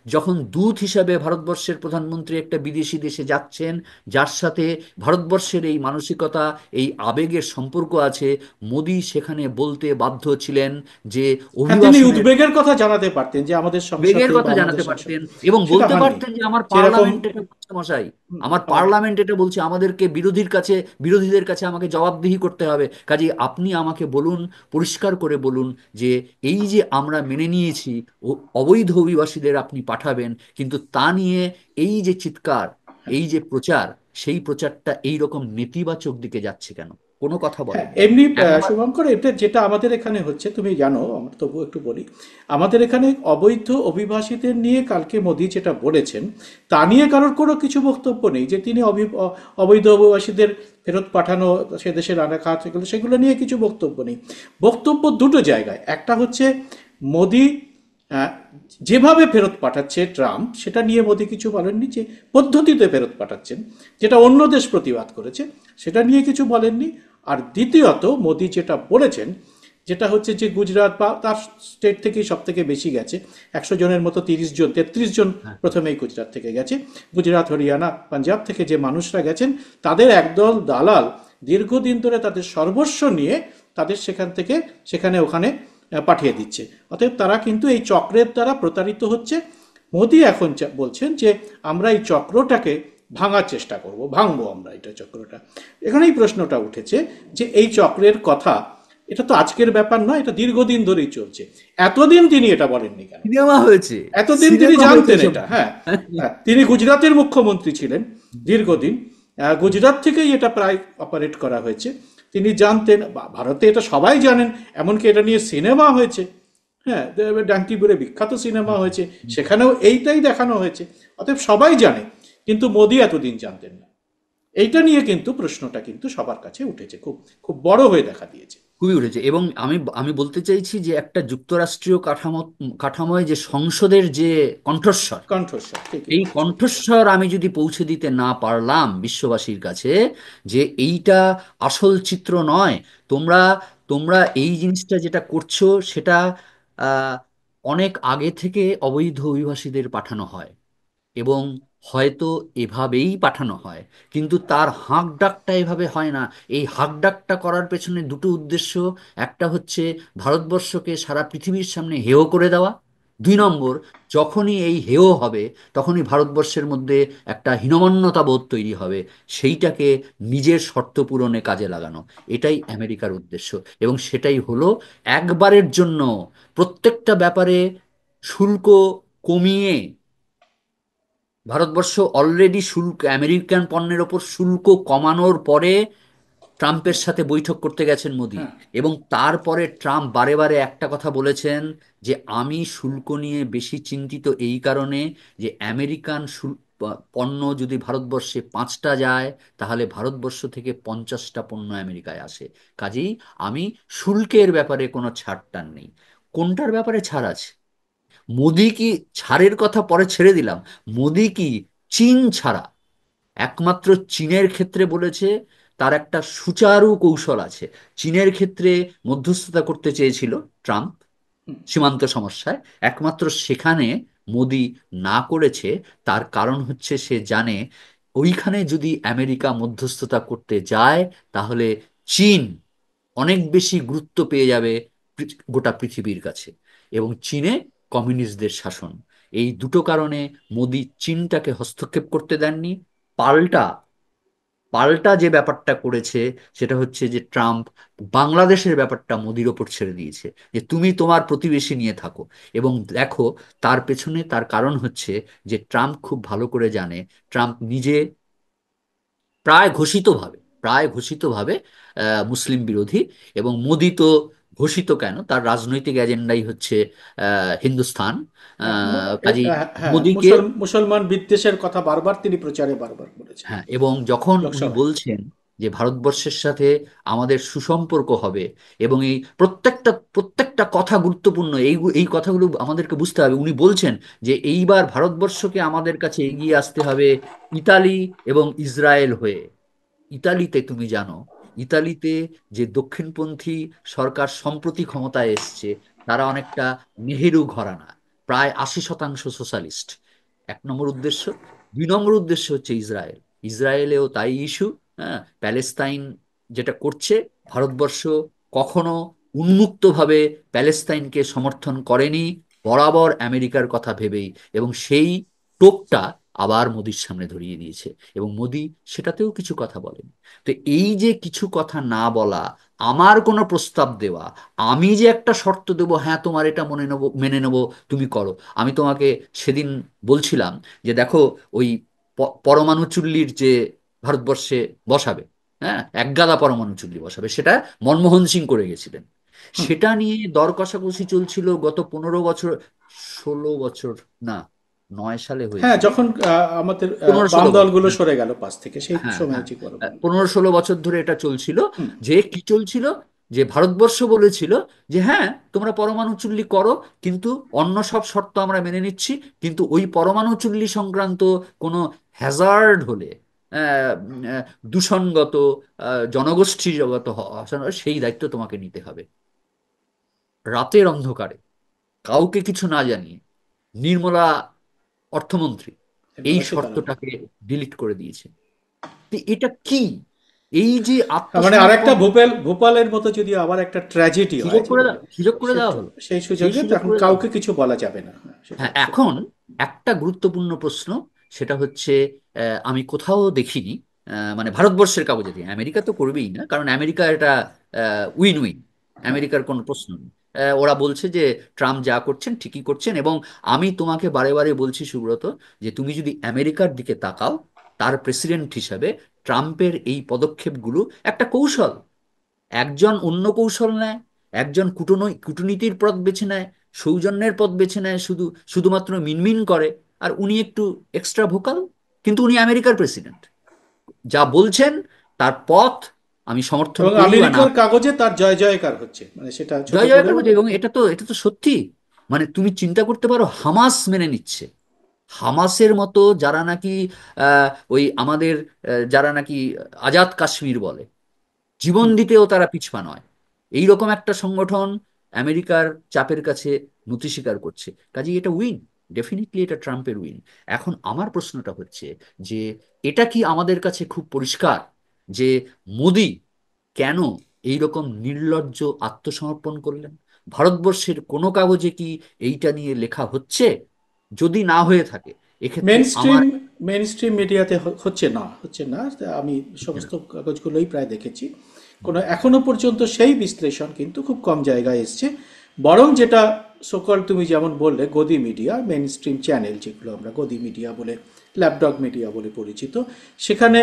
যখন দূত হিসাবে ভারতবর্ষের প্রধানমন্ত্রী একটা বিদেশি দেশে যাচ্ছেন, যার সাথে ভারতবর্ষের এই মানসিকতা, এই আবেগের সম্পর্ক আছে, মোদি সেখানে বলতে বাধ্য ছিলেন যে হ্যাঁ, তিনি অভিবাসনের উদ্বেগের কথা জানাতে পারতেন যে আমাদের বেগের সংসদে বা কথা আমাদের জানাতে সংসদ, পারতেন, এবং সেটা বলতে হয়নি পারতেন যে আমার যেরকম। পার্লামেন্ট এটা বলছে মশাই, আমার হ্যাঁ, পার্লামেন্ট এটা বলছে, আমাদেরকে বিরোধীদের কাছে আমাকে জবাবদিহি করতে হবে। কাজে আপনি আমাকে বলুন, পরিষ্কার করে বলুন যে এই যে আমরা মেনে নিয়েছি অবৈধ অভিবাসীদের আপনি পাঠাবেন, কিন্তু তা নিয়ে এই যে চিৎকার, এই যে প্রচার, সেই প্রচারটা এই রকম নেতিবাচক দিকে যাচ্ছে কেন? কোনো কথা হ্যাঁ, বলেননি এমনি একবার। শুভঙ্কর, এটা যেটা আমাদের এখানে হচ্ছে তুমি জানো, আমরা তবু একটু বলি। আমাদের এখানে অবৈধ অভিবাসীদের নিয়ে কালকে মোদি যেটা বলেছেন, তা নিয়ে কারোর কোনো কিছু বক্তব্য নেই যে তিনি অবৈধ অভিবাসীদের ফেরত পাঠানো, সে দেশের আনাঘাত, সেগুলো নিয়ে কিছু বক্তব্য নেই। বক্তব্য দুটো জায়গায়, একটা হচ্ছে মোদি আহ, যেভাবে ফেরত পাঠাচ্ছে ট্রাম্প, সেটা নিয়ে মোদি কিছু বলেননি। যে পদ্ধতিতে ফেরত পাঠাচ্ছেন, যেটা অন্য দেশ প্রতিবাদ করেছে, সেটা নিয়ে কিছু বলেননি। আর দ্বিতীয়ত মোদি যেটা বলেছেন, যেটা হচ্ছে যে গুজরাট বা তার স্টেট থেকেই সব থেকে বেশি গেছে, 100 জনের মতো 30 জন, 33 জন হ্যাঁ, প্রথমেই গুজরাট থেকে গেছে। গুজরাট, হরিয়ানা, পাঞ্জাব থেকে যে মানুষরা গেছেন, তাদের একদল দালাল দীর্ঘদিন ধরে তাদের সর্বস্ব নিয়ে তাদের সেখান থেকে সেখানে ওখানে পাঠিয়ে দিচ্ছে। অতএব তারা কিন্তু এই চক্রের দ্বারা প্রতারিত হচ্ছে। মোদি এখন বলছেন যে আমরা এই চক্রটাকে ভাঙার চেষ্টা করব, ভাঙবো আমরা এটা চক্রটা। এখানেই প্রশ্নটা উঠেছে যে এই চক্রের কথা, এটা তো আজকের ব্যাপার নয়, এটা দীর্ঘদিন ধরেই চলছে। এতদিন তিনি এটা বলেননি কেন? সিনেমা হয়েছে, এতদিন তিনি সিনেমা হয়েছে জানতেন সব। এটা, হ্যাঁ। হ্যাঁ, তিনি গুজরাটের মুখ্যমন্ত্রী ছিলেন দীর্ঘদিন। গুজরাট থেকেই এটা প্রায় অপারেট করা হয়েছে। তিনি জানতেন, ভারতে এটা সবাই জানেন, এমনকি এটা নিয়ে সিনেমা হয়েছে। হ্যাঁ, ডাঙ্কি বলে বিখ্যাত সিনেমা হয়েছে, সেখানেও এইটাই দেখানো হয়েছে। অতএব সবাই জানে, কিন্তু মোদি এতদিন জানতেন না। এইটা নিয়ে কিন্তু প্রশ্নটা কিন্তু সবার কাছে উঠেছে, খুব খুব বড় হয়ে দেখা দিয়েছে। খুবই উঠেছে। এবং আমি আমি বলতে চাইছি যে একটা যুক্তরাষ্ট্রীয় কাঠামোয় যে সংসদের যে কণ্ঠস্বর, কণ্ঠস্বর, ঠিকই এই বলেছেন। কণ্ঠস্বর আমি যদি পৌঁছে দিতে না পারলাম বিশ্ববাসীর কাছে যে এইটা আসল চিত্র নয়, তোমরা তোমরা এই জিনিসটা যেটা করছো সেটা আহ, অনেক আগে থেকে অবৈধ অভিবাসীদের পাঠানো হয়, এবং হয়তো এভাবেই পাঠানো হয়, কিন্তু তার হাঁক ডাকটা এভাবে হয় না। এই হাঁক ডাকটা করার পেছনে দুটো উদ্দেশ্য। একটা হচ্ছে ভারতবর্ষকে সারা পৃথিবীর সামনে হেয় করে দেওয়া। 2 নম্বর, যখনই এই হেয় হবে, তখনই ভারতবর্ষের মধ্যে একটা হীনমন্যতা বোধ তৈরি হবে, সেইটাকে নিজের শর্ত পূরণে কাজে লাগানো। এটাই আমেরিকার উদ্দেশ্য। এবং সেটাই হলো একবারের জন্য প্রত্যেকটা ব্যাপারে শুল্ক কমিয়ে, ভারতবর্ষ অলরেডি শুল্ক, আমেরিকান পণ্যের ওপর শুল্ক কমানোর পরে ট্রাম্পের সাথে বৈঠক করতে গেছেন মোদি। হ্যাঁ, এবং তারপরে ট্রাম্প বারে বারে একটা কথা বলেছেন যে আমি শুল্ক নিয়ে বেশি চিন্তিত এই কারণে যে পণ্য যদি ভারতবর্ষে 5টা যায়, তাহলে ভারতবর্ষ থেকে 50টা পণ্য আমেরিকায় আসে। কাজেই আমি শুল্কের ব্যাপারে কোনো ছাড়টার নেই। কোনটার ব্যাপারে ছাড় আছে? মোদি কি, ছাড়ের কথা পরে ছেড়ে দিলাম, মোদি কি চীন ছাড়া, একমাত্র চীনের ক্ষেত্রে বলেছে তার একটা সুচারু কৌশল আছে। চীনের ক্ষেত্রে মধ্যস্থতা করতে চেয়েছিল ট্রাম্প সীমান্ত সমস্যায়, একমাত্র সেখানে মোদি না করেছে। তার কারণ হচ্ছে সে জানে ওইখানে যদি আমেরিকা মধ্যস্থতা করতে যায়, তাহলে চীন অনেক বেশি গুরুত্ব পেয়ে যাবে গোটা পৃথিবীর কাছে, এবং চীনে কমিউনিস্টদের শাসন। এই দুটো কারণে মোদি চীনটাকে হস্তক্ষেপ করতে দেননি। পাল্টা পাল্টা যে ব্যাপারটা করেছে সেটা হচ্ছে যে ট্রাম্প বাংলাদেশের ব্যাপারটা মোদির ওপর ছেড়ে দিয়েছে, যে তুমি তোমার প্রতিবেশী নিয়ে থাকো। এবং দেখো, তার পেছনে তার কারণ হচ্ছে যে ট্রাম্প খুব ভালো করে জানে, ট্রাম্প নিজে প্রায় ঘোষিতভাবে মুসলিম বিরোধী, এবং মোদি তো ঘোষিত কেন, তার রাজনৈতিক এজেন্ডাই হচ্ছে হিন্দুস্তান। হ্যাঁ, কাজী হ্যাঁ, মোদিকে, মুসলমান বিদ্বেষের কথা বারবার তিনি প্রচারে বারবার বলেছেন হ্যাঁ, এবং যখন উনি লোকসভায়। বলছেন যে ভারতবর্ষের সাথে আমাদের সুসম্পর্ক হবে, এবং এই প্রত্যেকটা প্রত্যেকটা কথা গুরুত্বপূর্ণ, এই এই কথাগুলো আমাদেরকে বুঝতে হবে। উনি বলছেন যে এইবার ভারতবর্ষকে আমাদের কাছে এগিয়ে আসতে হবে ইতালি এবং ইসরায়েল হয়ে। ইতালিতে তুমি জানো, ইতালিতে যে দক্ষিণপন্থী সরকার সম্প্রতি ক্ষমতায় এসছে, তারা অনেকটা নেহেরু ঘরানা, প্রায় 80% সোশ্যালিস্ট। 1 নম্বর উদ্দেশ্য। 2 নম্বর উদ্দেশ্য হচ্ছে ইসরায়েল। ইসরায়েলেও তাই ইস্যু। হ্যাঁ, প্যালেস্তাইন যেটা করছে, ভারতবর্ষ কখনো উন্মুক্তভাবে প্যালেস্তাইনকে সমর্থন করেনি, বরাবর আমেরিকার কথা ভেবেই, এবং সেই টোপটা আবার মোদির সামনে ধরিয়ে দিয়েছে, এবং মোদি সেটাতেও কিছু কথা বলেন। তো এই যে কিছু কথা না বলা, আমার কোনো প্রস্তাব দেওয়া, আমি যে একটা শর্ত দেব, হ্যাঁ তোমার এটা মেনে নেব, তুমি করো। আমি তোমাকে সেদিন বলছিলাম যে দেখো, ওই পরমাণু চুল্লির যে ভারতবর্ষে বসাবে, হ্যাঁ, একগাদা পরমাণু চুল্লি বসাবে, সেটা মনমোহন সিং করে গেছিলেন। হুম। সেটা নিয়ে দর কষাকষি চলছিল গত 15 বছর, 16 বছর, না, 9 সালে হ্যাঁ, হয়েছিল। যখন আমাদের পনেরো বাম ষোলো বছর দলগুলো সরে গেল পাশ থেকে, সেই হ্যাঁ, সময় হ্যাঁ, ঠিক বলো। 15-16 বছর ধরে এটা চলছিল। হুম। যে কি চলছিল, যে ভারতবর্ষ বলেছিল যে হ্যাঁ তোমরা পরমাণু চুল্লি করো, কিন্তু অন্য সব শর্ত আমরা মেনে নিচ্ছি, কিন্তু ওই পরমাণু চুল্লি সংক্রান্ত কোনো হ্যাজার্ড হলে, আহ, আহ, দূষণগত, জনগোষ্ঠীগত সেই দায়িত্ব তোমাকে নিতে হবে। রাতের অন্ধকারে, কাউকে কিছু না জানিয়ে, নির্মলা অর্থমন্ত্রী এই নির্মলা সীতারামন। শর্তটাকে ডিলিট করে দিয়েছে। তো এটা কি, এই যে মানে আরেকটা আত্মসমর্পণ, ভোপালের মতো যদি আবার একটা ট্র্যাজেডি হয় জীবনে, সুযোগ করে দেওয়া সেটা হলো, সেই সেই সুযোগে সুযোগ এখন করে দেওয়া কাউকে হলো। কিছু বলা যাবে না। হ্যাঁ, সেটা হ্যাঁ, সত্যি। এখন একটা গুরুত্বপূর্ণ প্রশ্ন, সেটা হচ্ছে আমি কোথাও দেখিনি, মানে ভারতবর্ষের কাগজে দিয়ে, আমেরিকা তো করবেই না, কারণ আমেরিকা এটা উইন উইন, হ্যাঁ। আমেরিকার কোনো প্রশ্ন নেই। ওরা বলছে যে ট্রাম্প যা করছেন ঠিকই করছেন, এবং আমি তোমাকে বারে বারে বলছি সুব্রত, যে তুমি যদি আমেরিকার দিকে তাকাও, তার প্রেসিডেন্ট হিসাবে ট্রাম্পের এই পদক্ষেপগুলো একটা কৌশল। একজন অন্য কৌশল নেয়, একজন কূটনীতির পথ বেছে নেয়, সৌজন্যের পথ বেছে নেয়, শুধুমাত্র মিনমিন করে, আর উনি একটু এক্সট্রা ভোকাল। কিন্তু উনি আমেরিকার প্রেসিডেন্ট, যা বলছেন তার পথ আমি সমর্থন এবং করি বা না আমেরিকার কাগজে তার জয় জয়কার হচ্ছে, মানে সেটা ছোট জয় জয়কার করেও। হচ্ছে, এবং এটা তো সত্যি। মানে তুমি চিন্তা করতে পারো, হামাস মেনে নিচ্ছে, হামাসের মতো যারা নাকি ওই আমাদের যারা নাকি আজাদ কাশ্মীর বলে, জীবন হুম। দিতেও তারা পিছপা নয়, এইরকম একটা সংগঠন আমেরিকার চাপের কাছে নতি স্বীকার করছে। কাজেই এটা উইন, ডেফিনেটলি এটা ট্রাম্পের উইন। এখন আমার প্রশ্নটা হচ্ছে যে এটা কি আমাদের কাছে খুব পরিষ্কার যে মোদি কেন এইরকম নির্লজ্জ আত্মসমর্পণ করলেন? ভারতবর্ষের কোনো কাগজে কি এইটা নিয়ে লেখা হচ্ছে? যদি না হয়ে থাকে, এক্ষেত্রে মেন আমার, স্ট্রিম মেন স্ট্রিম মিডিয়াতে হচ্ছে না। আমি সমস্ত কাগজগুলোই প্রায় দেখেছি। এখনো পর্যন্ত সেই বিশ্লেষণ কিন্তু খুব কম জায়গায় এসছে। বরং যেটা সকল তুমি যেমন বললে, গদি মিডিয়া, মেন স্ট্রিম চ্যানেল যেগুলো আমরা গদি মিডিয়া বলে, ল্যাপডগ মিডিয়া বলে পরিচিত, সেখানে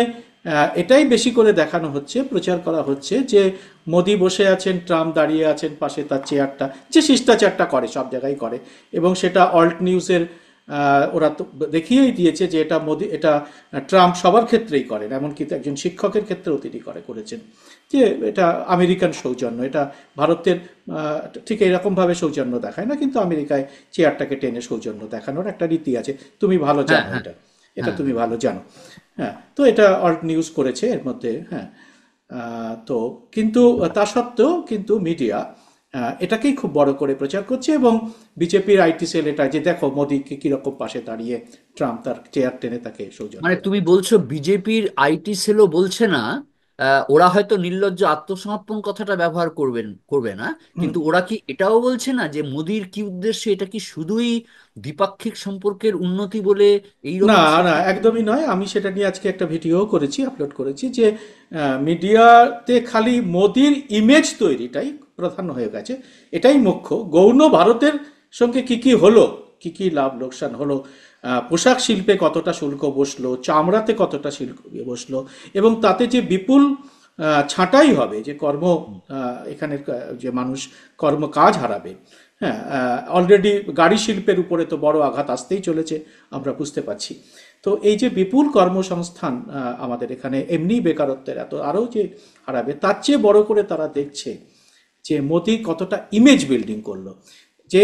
এটাই বেশি করে দেখানো হচ্ছে, প্রচার করা হচ্ছে যে মোদি বসে আছেন, ট্রাম্প দাঁড়িয়ে আছেন পাশে তার চেয়ারটা, যে শিষ্টাচারটা করে সব জায়গায় করে, এবং সেটা অল্ট নিউজের ওরা তো দেখিয়েই দিয়েছে যে এটা মোদি, এটা ট্রাম্প সবার ক্ষেত্রেই করেন, এমনকি তো একজন শিক্ষকের ক্ষেত্রেও তিনি করেছেন, যে এটা আমেরিকান সৌজন্য, এটা ভারতের ঠিক এরকমভাবে সৌজন্য দেখায় না, কিন্তু আমেরিকায় চেয়ারটাকে টেনে সৌজন্য দেখানোর একটা রীতি আছে, তুমি ভালো হ্যাঁ, জানো হ্যাঁ, এটা, এটা হ্যাঁ। তুমি ভালো জানো। হ্যাঁ, তো এটা অল্ট নিউজ করেছে এর মধ্যে। হ্যাঁ, তো কিন্তু তা সত্ত্বেও কিন্তু মিডিয়া এটাকেই খুব বড় করে প্রচার করছে, এবং বিজেপির আইটি সেল এটা যে দেখো মোদিকে কিরকম পাশে দাঁড়িয়ে ট্রাম্প তার চেয়ার টেনে তাকে সৌজন্য মানে তুমি দেখায়। বলছো বিজেপির আইটি সেলও বলছে না, ওরা হয়তো নির্লজ্জ আত্মসমর্পণ কথাটা ব্যবহার করবে না, কিন্তু ওরা কি এটাও বলছে না যে মোদির কি উদ্দেশ্য? এটা কি শুধুই দ্বিপাক্ষিক সম্পর্কের উন্নতি বলে এই না, রকম না, সিদ্ধান্ত? একদমই নয়। আমি সেটা নিয়ে আজকে একটা ভিডিও করেছি, আপলোড করেছি, যে মিডিয়াতে খালি মোদির ইমেজ তৈরিটাই প্রাধান্য হয়ে গেছে, এটাই মুখ্য। গৌণ ভারতের সঙ্গে কি কি হলো, কি কি লাভ লোকসান হলো, পোশাক শিল্পে কতটা শুল্ক বসলো, চামড়াতে কতটা শুল্ক বসলো, এবং তাতে যে বিপুল ছাঁটাই হবে, যে এখানের যে মানুষ কাজ হারাবে। হ্যাঁ, অলরেডি গাড়ি শিল্পের উপরে তো বড় আঘাত আসতেই চলেছে, আমরা বুঝতে পারছি। তো এই যে বিপুল কর্মসংস্থান আমাদের এখানে, এমনি বেকারত্বের এত আরও যে হারাবে, তার চেয়ে বড় করে তারা দেখছে যে মোদি কতটা ইমেজ বিল্ডিং করলো, যে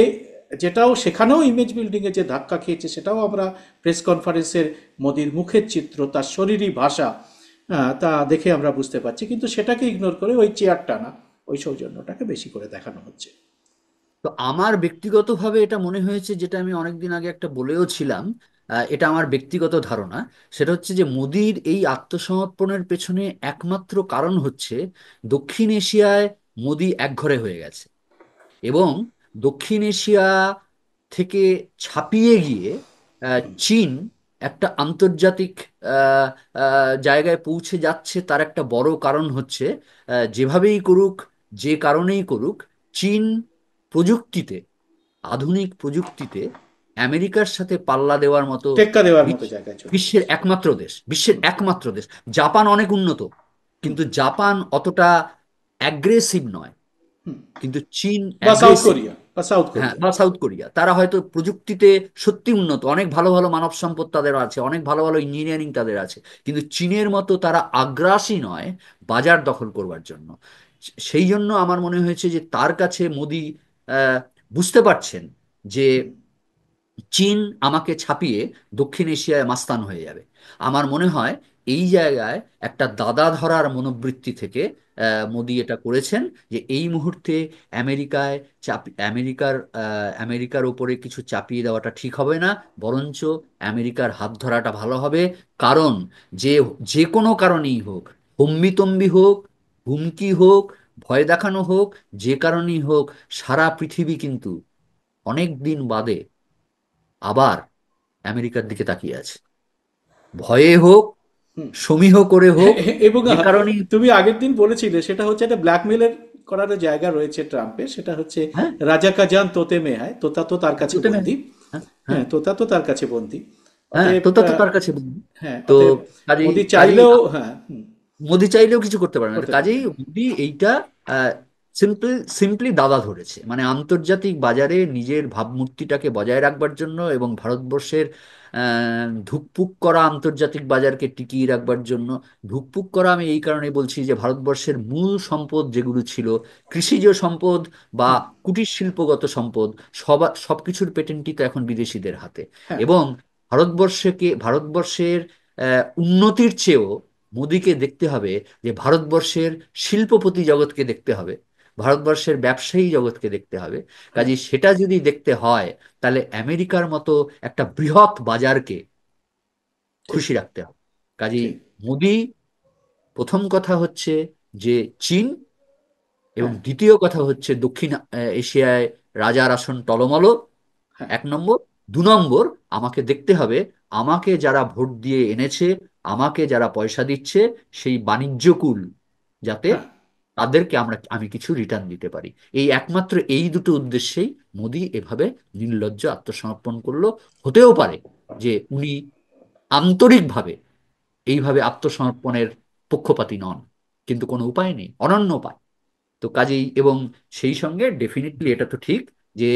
যেটাও সেখানেও ইমেজ বিল্ডিংয়ে যে ধাক্কা খেয়েছে, সেটাও আমরা প্রেস কনফারেন্সের মোদির মুখের চিত্র, তার শরীরী ভাষা, তা দেখে আমরা বুঝতে পারছি। কিন্তু সেটাকে ইগনোর করে ওই চেয়ার টানা, ওই সৌজন্যটাকে বেশি করে দেখানো হচ্ছে। তো আমার ব্যক্তিগতভাবে এটা মনে হয়েছে, যেটা আমি অনেকদিন আগে একটা বলেও ছিলাম, এটা আমার ব্যক্তিগত ধারণা। সেটা হচ্ছে যে মোদির এই আত্মসমর্পণের পেছনে একমাত্র কারণ হচ্ছে দক্ষিণ এশিয়ায় মোদি একঘরে হয়ে গেছে, এবং দক্ষিণ এশিয়া থেকে ছাপিয়ে গিয়ে চীন একটা আন্তর্জাতিক আহ, জায়গায় পৌঁছে যাচ্ছে। তার একটা বড় কারণ হচ্ছে, যেভাবেই করুক, যে কারণেই করুক, চীন প্রযুক্তিতে, আধুনিক প্রযুক্তিতে আমেরিকার সাথে পাল্লা দেওয়ার মতো টেক্কা দেওয়ার মতো বিশ্ব- জায়গায় চলে বিশ্বের এসেছে। একমাত্র দেশ, বিশ্বের একমাত্র দেশ। জাপান অনেক উন্নত, কিন্তু জাপান অতটা অ্যাগ্রেসিভ নয়, কিন্তু চীন বা সাউথ অ্যাগ্রেসিভ। কোরিয়া, বা সাউথ হ্যাঁ, কোরিয়া। বা সাউথ কোরিয়া, তারা হয়তো প্রযুক্তিতে সত্যি উন্নত, অনেক ভালো ভালো মানব সম্পদ তাদের আছে, অনেক ভালো ভালো ইঞ্জিনিয়ারিং তাদের আছে, কিন্তু চীনের মতো তারা আগ্রাসী নয় বাজার দখল করবার জন্য। সেই জন্য আমার মনে হয়েছে যে তার কাছে মোদি আহ, বুঝতে পারছেন যে চীন আমাকে ছাপিয়ে দক্ষিণ এশিয়ায় মাস্তান হয়ে যাবে। আমার মনে হয় এই জায়গায় একটা দাদা ধরার মনোবৃত্তি থেকে মোদি এটা করেছেন, যে এই মুহূর্তে আমেরিকায় আমেরিকার উপরে কিছু চাপিয়ে দেওয়াটা ঠিক হবে না, বরঞ্চ আমেরিকার হাত ধরাটা ভালো হবে। কারণ যে যে কোনো কারণেই হোক, হম্বিতম্বি হোক, হুমকি হোক, ভয় দেখানো হোক, যে কারণেই হোক, সারা পৃথিবী কিন্তু অনেক দিন বাদে আবার আমেরিকার দিকে তাকিয়ে আছে। ভয়ে হোক, সমীহ করে হোক, এবং যে কারণেই। তুমি আগের দিন বলেছিলে, সেটা হচ্ছে একটা ব্ল্যাকমেলের করার জায়গা রয়েছে ট্রাম্পের, সেটা হচ্ছে হ্যাঁ, রাজা কা জান তোতে মে হয়, তোতা তো তার কাছে হতে পারে। বন্দি। হ্যাঁ, হ্যাঁ, হ্যাঁ, তোতা তো তার কাছে বন্দি। হ্যাঁ, অতএব তোতা তো তার কাছে বন্ধু। হ্যাঁ, তো অতএব কাজেই মোদি কাজেই চাইলেও, হ্যাঁ, মোদি চাইলেও কিছু করতে পারে না। করতে পারবে কাজেই না। মোদি এইটা সিম্পলি দাদা ধরেছে, মানে আন্তর্জাতিক বাজারে নিজের ভাবমূর্তিটাকে বজায় রাখবার জন্য, এবং ভারতবর্ষের ধুকপুক করা আন্তর্জাতিক বাজারকে টিকিয়ে রাখবার জন্য। ধুকপুক করা আমি এই কারণে বলছি যে ভারতবর্ষের মূল সম্পদ যেগুলো ছিল, কৃষিজ সম্পদ বা কুটির শিল্পগত সম্পদ, সবকিছুর পেটেন্টই তো এখন বিদেশিদের হাতে। হ্যাঁ, এবং ভারতবর্ষের উন্নতির চেয়েও মোদিকে দেখতে হবে যে ভারতবর্ষের শিল্পপতি জগৎকে দেখতে হবে, ভারতবর্ষের ব্যবসায়ী জগৎকে দেখতে হবে। কাজে সেটা যদি দেখতে হয়, তাহলে আমেরিকার মতো একটা বৃহৎ বাজারকে ঠিক, খুশি রাখতে হবে। কাজেই ঠিক। মোদি, প্রথম কথা হচ্ছে যে চীন, এবং হ্যাঁ, দ্বিতীয় কথা হচ্ছে দক্ষিণ এশিয়ায় রাজার আসন টলমলো, হ্যাঁ, 1 নম্বর। 2 নম্বর, আমাকে দেখতে হবে আমাকে যারা ভোট দিয়ে এনেছে, আমাকে যারা পয়সা দিচ্ছে, সেই বাণিজ্যকুল যাতে হ্যাঁ, তাদেরকে আমি কিছু রিটার্ন দিতে পারি। একমাত্র এই দুটো উদ্দেশ্যেই মোদি এভাবে নির্লজ্জ আত্মসমর্পণ করলো। হতেও পারে যে উনি আন্তরিকভাবে এইভাবে আত্মসমর্পণের পক্ষপাতী নন, কিন্তু কোনো উপায় নেই, অনন্য উপায়। তো কাজেই, এবং সেই সঙ্গে ডেফিনেটলি এটা তো ঠিক যে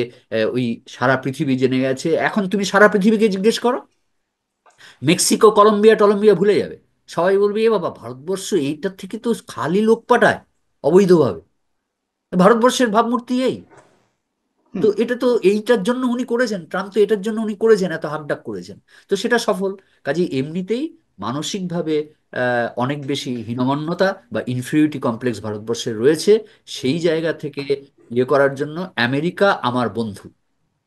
ওই সারা পৃথিবী জেনে গেছে। এখন তুমি সারা পৃথিবীকে জিজ্ঞেস করো, মেক্সিকো, কলম্বিয়া টলম্বিয়া ভুলে যাবে। সবাই বলবে এ বাবা, ভারতবর্ষ এইটার থেকে তো খালি লোক পাঠায় অবৈধভাবে, ভারতবর্ষের ভাবমূর্তি এই। তো এটা তো এইটার জন্য উনি করেছেন, ট্রাম্প তো এটার জন্য উনি করেছেন, এত হাকডাক করেছেন, তো সেটা সফল। কাজে এমনিতেই মানসিকভাবে অনেক বেশি হীনমন্যতা বা ইনফিরিয়রিটি কমপ্লেক্স ভারতবর্ষের রয়েছে। সেই জায়গা থেকে ইয়ে করার জন্য আমেরিকা আমার বন্ধু,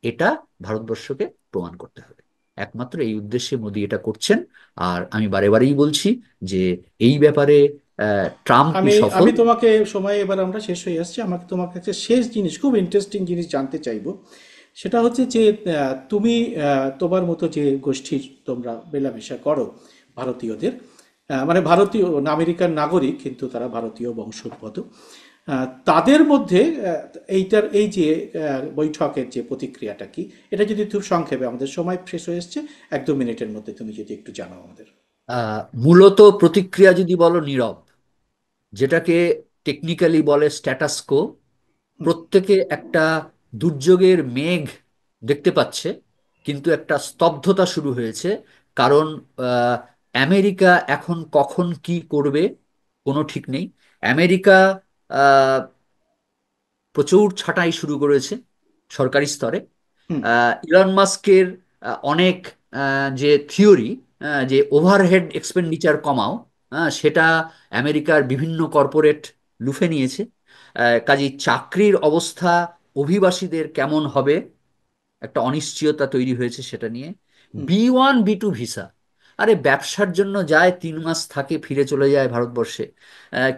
এটা ভারতবর্ষকে প্রমাণ করতে হবে। একমাত্র এই উদ্দেশ্যে মোদি এটা করছেন। আর আমি বারে বারেই বলছি যে এই ব্যাপারে ট্রাম্পই আমি সফল। আমি তোমাকে, সময় এবার আমরা শেষ হয়ে আসছি, আমাকে তোমার কাছে শেষ জিনিস, খুব ইন্টারেস্টিং জিনিস জানতে চাইবো। সেটা হচ্ছে যে তুমি তোমার মতো যে গোষ্ঠীর তোমরা মেলামেশা করো ভারতীয়দের, মানে ভারতীয় আমেরিকান নাগরিক কিন্তু তারা ভারতীয় বংশোদ্ভূত, তাদের মধ্যে এইটার এই যে বৈঠকের যে প্রতিক্রিয়াটা কি, এটা যদি খুব সংক্ষেপে, আমাদের সময় শেষ হয়ে এসছে, 1-2 মিনিটের মধ্যে তুমি যদি একটু জানাও আমাদের। মূলত প্রতিক্রিয়া যদি বলো, নীরব। যেটাকে টেকনিক্যালি বলে স্ট্যাটাস কো। প্রত্যেকে একটা দুর্যোগের মেঘ দেখতে পাচ্ছে, কিন্তু একটা স্তব্ধতা শুরু হয়েছে। কারণ আহ, আমেরিকা এখন কখন কি করবে কোনো ঠিক নেই। আমেরিকা আহ, প্রচুর ছাঁটাই শুরু করেছে সরকারি স্তরে। হুম। ইলন মাস্কের অনেক যে থিওরি, যে ওভারহেড এক্সপেন্ডিচার কমাও, সেটা আমেরিকার বিভিন্ন কর্পোরেট লুফে নিয়েছে। কাজেই চাকরির অবস্থা অভিবাসীদের কেমন হবে, একটা অনিশ্চয়তা তৈরি হয়েছে সেটা নিয়ে। B1 B2 ভিসা, আরে ব্যবসার জন্য যায়, 3 মাস থাকে, ফিরে চলে যায় ভারতবর্ষে।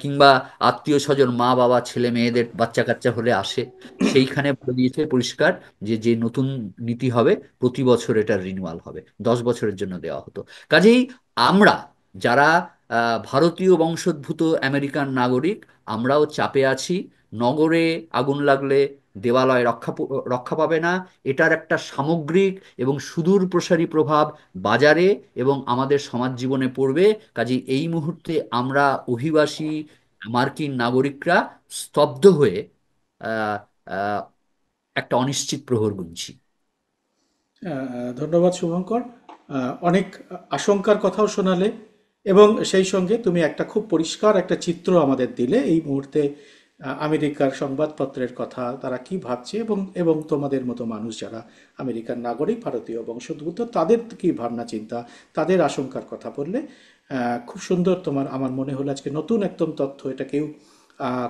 কিংবা আত্মীয় স্বজন, মা বাবা, ছেলে মেয়েদের বাচ্চা কাচ্চা হলে আসে। সেইখানে বলে দিয়েছে পরিষ্কার যে যে নতুন নীতি হবে, প্রতি বছর এটার রিনিউয়াল হবে, 10 বছরের জন্য দেওয়া হতো। কাজেই আমরা যারা ভারতীয় বংশোদ্ভূত আমেরিকান নাগরিক, আমরাও চাপে আছি। নগরে আগুন লাগলে দেবালয় রক্ষা পাবে না। এটার একটা সামগ্রিক এবং সুদূর প্রসারী প্রভাব বাজারে এবং আমাদের সমাজ জীবনে পড়বে। কাজে এই মুহূর্তে আমরা অভিবাসী মার্কিন নাগরিকরা স্তব্ধ হয়ে আহ, আহ, একটা অনিশ্চিত প্রহর গুনছি। ধন্যবাদ শুভঙ্কর। অনেক আশঙ্কার কথাও শোনালে, এবং সেই সঙ্গে তুমি একটা খুব পরিষ্কার একটা চিত্র আমাদের দিলে এই মুহূর্তে আমেরিকার সংবাদপত্রের কথা, তারা কি ভাবছে, এবং এবং তোমাদের মতো মানুষ যারা আমেরিকান নাগরিক ভারতীয় বংশোদ্ভূত, তাদের কি ভাবনা চিন্তা, তাদের আশঙ্কার কথা বললে। খুব সুন্দর তোমার, আমার মনে হলো আজকে নতুন একদম তথ্য, এটা কেউ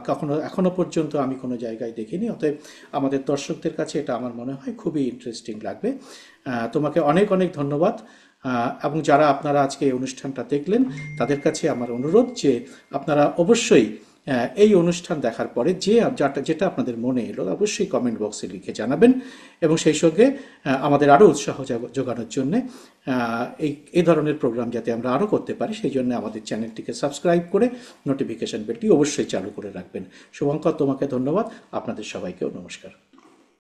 কখনো এখনো পর্যন্ত আমি কোনো জায়গায় দেখিনি। অতএব আমাদের দর্শকদের কাছে এটা আমার মনে হয় খুবই ইন্টারেস্টিং লাগবে। তোমাকে অনেক অনেক ধন্যবাদ। এবং যারা আপনারা আজকে এই অনুষ্ঠানটা দেখলেন, তাদের কাছে আমার অনুরোধ যে আপনারা অবশ্যই এই অনুষ্ঠান দেখার পরে যেটা আপনাদের মনে এলো অবশ্যই কমেন্ট বক্সে লিখে জানাবেন, এবং সেই সঙ্গে আমাদের আরও উৎসাহ যোগানোর জন্যে এই ধরনের প্রোগ্রাম যাতে আমরা আরও করতে পারি, সেই জন্য আমাদের চ্যানেলটিকে সাবস্ক্রাইব করে নোটিফিকেশন বেলটি অবশ্যই চালু করে রাখবেন। শুভঙ্কর, তোমাকে ধন্যবাদ, আপনাদের সবাইকেও নমস্কার।